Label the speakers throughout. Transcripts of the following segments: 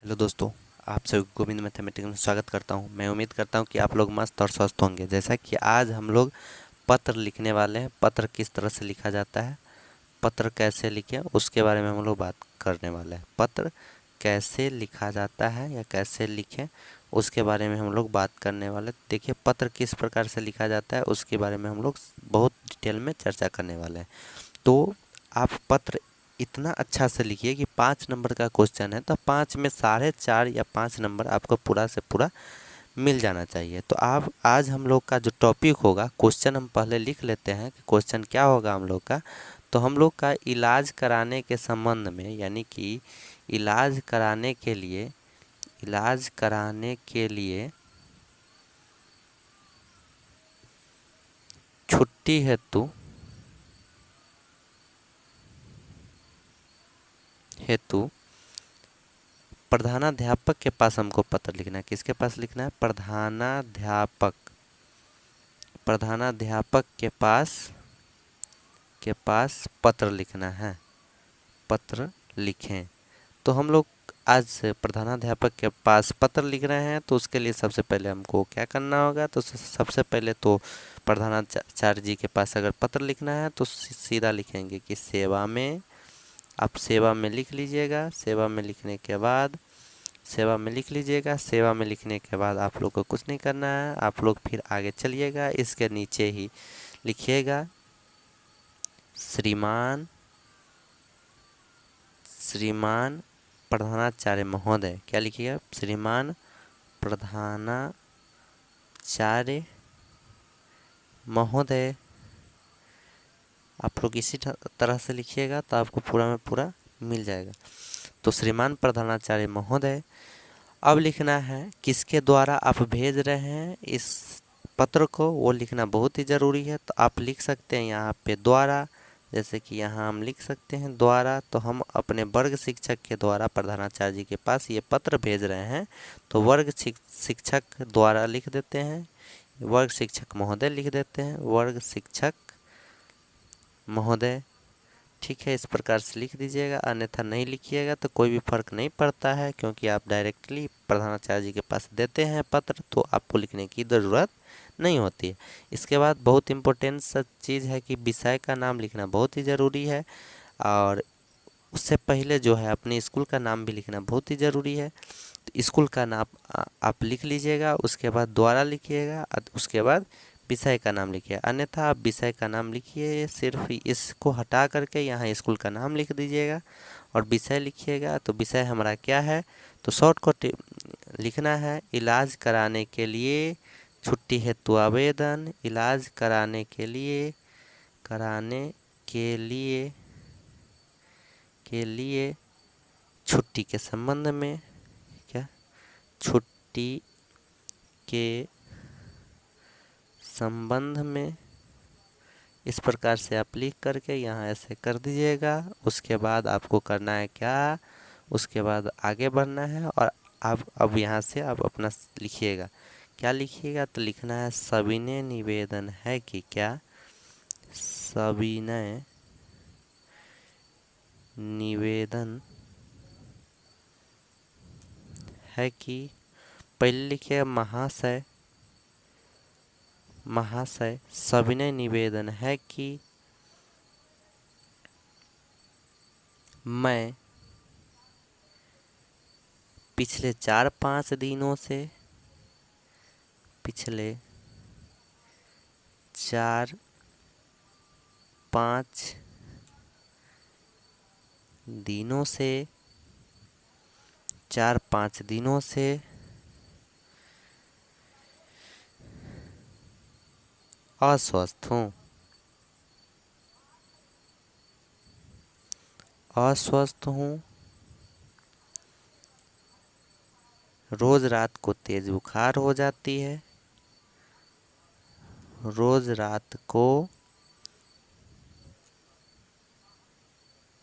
Speaker 1: Hello दोस्तों, आप सभी को गोविंद मैथमेटिक्स में स्वागत करता हूं। मैं उम्मीद करता हूं कि आप लोग मस्त और स्वस्थ होंगे। जैसा कि आज हम लोग पत्र लिखने वाले हैं। पत्र किस तरह से लिखा जाता है, पत्र कैसे लिखें, उसके बारे में हम लोग बात करने वाले हैं। पत्र कैसे लिखा जाता है या कैसे लिखें, उसके बारे में हम लोग बात करने वाले। देखिए, पत्र किस प्रकार से लिखा जाता है उसके बारे में हम लोग बहुत डिटेल में चर्चा करने वाले हैं। तो आप पत्र इतना अच्छा से लिखिए कि 5 नंबर का क्वेश्चन है तो 5 में 4.5 या 5 नंबर आपको पूरा से पूरा मिल जाना चाहिए। तो आप आज हम लोग का जो टॉपिक होगा, क्वेश्चन हम पहले लिख लेते हैं कि क्वेश्चन क्या होगा हम लोग का। तो हम लोग का इलाज कराने के संबंध में, यानी कि इलाज कराने के लिए छुट्टी हेतु प्रधानाध्यापक के पास हमको पत्र लिखना है। किसके पास लिखना है? प्रधानाध्यापक के पास पत्र लिखना है। पत्र लिखें। तो हम लोग आज से प्रधानाध्यापक के पास पत्र लिख रहे हैं, तो उसके लिए सबसे पहले हमको क्या करना होगा? तो सबसे पहले तो प्रधानाचार्य जी के पास अगर पत्र लिखना है तो सीधा लिखेंगे कि सेवा में। आप सेवा में लिख लीजिएगा। सेवा में लिखने के बाद सेवा में लिखने के बाद आप लोग को कुछ नहीं करना है। आप लोग फिर आगे चलिएगा, इसके नीचे ही लिखिएगा श्रीमान प्रधानाचार्य महोदय। क्या लिखिएगा? श्रीमान प्रधानाचार्य महोदय। आप लोग इसी तरह से लिखिएगा तो आपको पूरा में पूरा मिल जाएगा। तो श्रीमान प्रधानाचार्य महोदय। अब लिखना है किसके द्वारा आप भेज रहे हैं इस पत्र को, वो लिखना बहुत ही ज़रूरी है। तो आप लिख सकते हैं यहाँ पे द्वारा, जैसे कि यहाँ हम लिख सकते हैं द्वारा। तो हम अपने वर्ग शिक्षक के द्वारा प्रधानाचार्य जी के पास ये पत्र भेज रहे हैं, तो वर्ग शिक्षक द्वारा लिख देते हैं, वर्ग शिक्षक महोदय लिख देते हैं, वर्ग शिक्षक महोदय। ठीक है, इस प्रकार से लिख दीजिएगा। अन्यथा नहीं लिखिएगा तो कोई भी फर्क नहीं पड़ता है, क्योंकि आप डायरेक्टली प्रधानाचार्य जी के पास देते हैं पत्र, तो आपको लिखने की ज़रूरत नहीं होती है। इसके बाद बहुत इम्पोर्टेंट सा चीज़ है कि विषय का नाम लिखना बहुत ही ज़रूरी है, और उससे पहले जो है अपने स्कूल का नाम भी लिखना बहुत ही ज़रूरी है। तो स्कूल का नाम आप लिख लीजिएगा, उसके बाद द्वारा लिखिएगा, उसके बाद विषय का नाम लिखिए। अन्यथा आप विषय का नाम लिखिए, सिर्फ इसको हटा करके यहाँ स्कूल का नाम लिख दीजिएगा और विषय लिखिएगा। तो विषय हमारा क्या है? तो शॉर्टकट लिखना है इलाज कराने के लिए छुट्टी हेतु आवेदन। इलाज कराने के लिए छुट्टी के संबंध में, क्या छुट्टी के संबंध में, इस प्रकार से आप लिख करके यहाँ ऐसे कर दीजिएगा। उसके बाद आपको करना है क्या? उसके बाद आगे बढ़ना है, और आप अब यहाँ से आप अपना लिखिएगा। क्या लिखिएगा? तो लिखना है सविनय निवेदन है कि क्या, सविनय निवेदन है कि, पहले लिखिएगा महाशय सविनय निवेदन है कि मैं पिछले 4-5 दिनों से 4-5 दिनों से अस्वस्थ हूँ। रोज रात को तेज बुखार हो जाती है। रोज रात को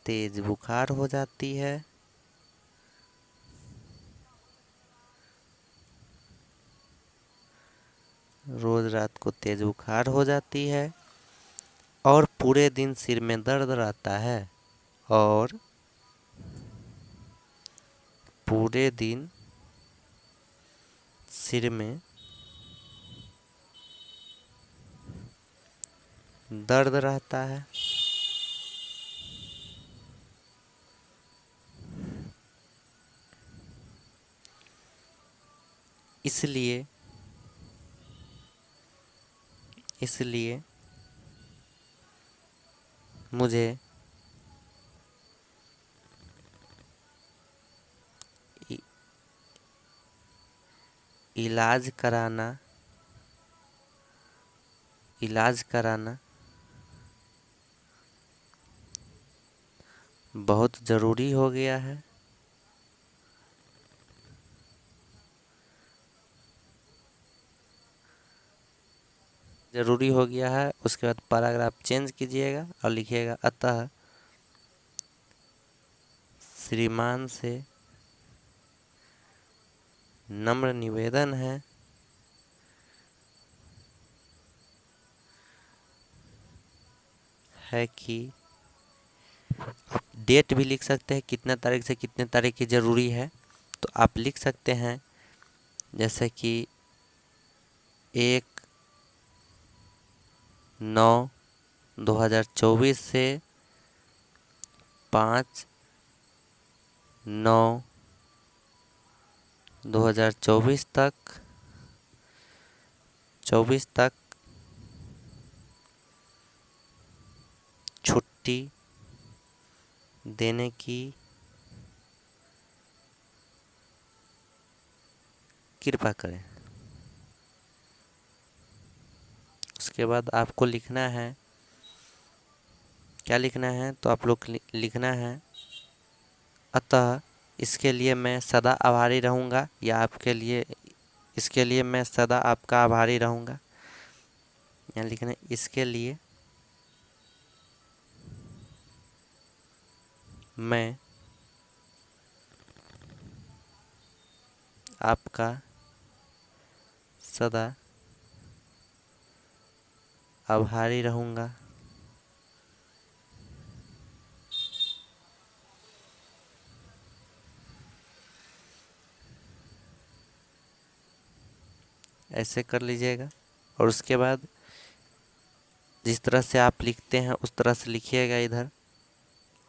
Speaker 1: तेज बुखार हो जाती है। रोज रात को तेज बुखार हो जाती है और पूरे दिन सिर में दर्द रहता है। और पूरे दिन सिर में दर्द रहता है। इसलिए मुझे इलाज कराना बहुत ज़रूरी हो गया है। उसके बाद पैराग्राफ चेंज कीजिएगा और लिखिएगा, अतः श्रीमान से नम्र निवेदन है कि डेट भी लिख सकते हैं, कितने तारीख से कितने तारीख की ज़रूरी है। तो आप लिख सकते हैं जैसे कि 1/9/2024 से 5/9/2024 तक छुट्टी देने की कृपा करें। उसके बाद आपको लिखना है, क्या लिखना है, तो आप लोग लिखना है, अतः इसके लिए मैं सदा आभारी रहूँगा, या इसके लिए मैं सदा आपका आभारी रहूँगा। यहाँ लिखना है, इसके लिए मैं आपका सदा आभारी रहूँगा। ऐसे कर लीजिएगा। और उसके बाद जिस तरह से आप लिखते हैं उस तरह से लिखिएगा। इधर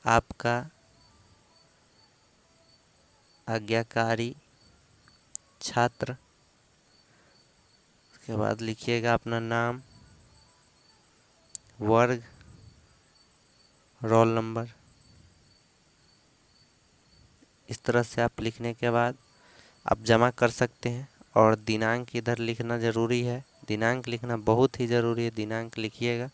Speaker 1: आपका आज्ञाकारी छात्र, उसके बाद लिखिएगा अपना नाम, वर्ग, रोल नंबर। इस तरह से आप लिखने के बाद आप जमा कर सकते हैं। और दिनांक इधर लिखना ज़रूरी है, दिनांक लिखना बहुत ही ज़रूरी है। दिनांक लिखिएगा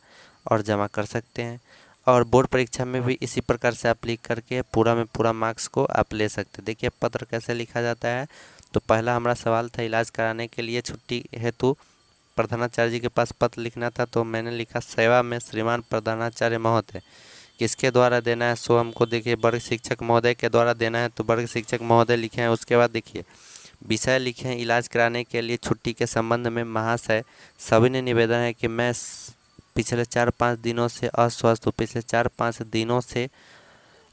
Speaker 1: और जमा कर सकते हैं। और बोर्ड परीक्षा में भी इसी प्रकार से आप लिख करके पूरा में पूरा मार्क्स को आप ले सकते हैं। देखिए पत्र कैसे लिखा जाता है। तो पहला हमारा सवाल था, इलाज कराने के लिए छुट्टी हेतु प्रधानाचार्य जी के पास पत्र लिखना था। तो मैंने लिखा, सेवा में श्रीमान प्रधानाचार्य महोदय, किसके द्वारा देना है, सो हमको देखिए वर्ग शिक्षक महोदय के द्वारा देना है, तो वर्ग शिक्षक महोदय लिखे हैं। उसके बाद देखिए विषय लिखे हैं, इलाज कराने के लिए छुट्टी के संबंध में महाशय सभी ने निवेदन है कि मैं पिछले 4-5 दिनों से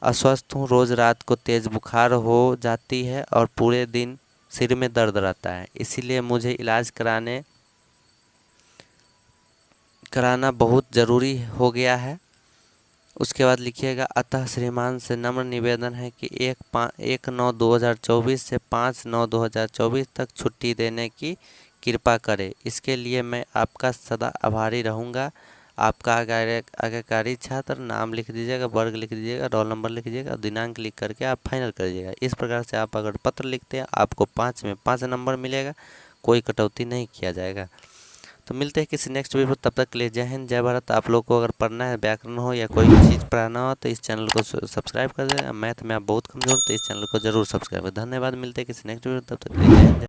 Speaker 1: अस्वस्थ हूँ। रोज़ रात को तेज़ बुखार हो जाती है और पूरे दिन सिर में दर्द रहता है, इसीलिए मुझे इलाज कराना बहुत ज़रूरी हो गया है। उसके बाद लिखिएगा, अतः श्रीमान से नम्र निवेदन है कि 1/9/2024 से 5/9/2024 तक छुट्टी देने की कृपा करें। इसके लिए मैं आपका सदा आभारी रहूँगा। आपका आज्ञाकारी छात्र, नाम लिख दीजिएगा, वर्ग लिख दीजिएगा, रोल नंबर लिख दीजिएगा, दिनांक लिख करके आप फाइनल कर दीजिएगा। इस प्रकार से आप अगर पत्र लिखते हैं आपको 5 में 5 नंबर मिलेगा, कोई कटौती नहीं किया जाएगा। तो मिलते हैं किसी नेक्स्ट वीडियो, तब तक के लिए जय हिंद जय भारत। आप लोग को अगर पढ़ना है, व्याकरण हो या कोई भी चीज़ पढ़ाना हो तो इस चैनल को सब्सक्राइब कर दें। मैथ में आप बहुत कमज़ोर तो इस चैनल को जरूर सब्सक्राइब करें। धन्यवाद। मिलते हैं किसी नेक्स्ट वीडियो, तब तक के लिए जय हिंद।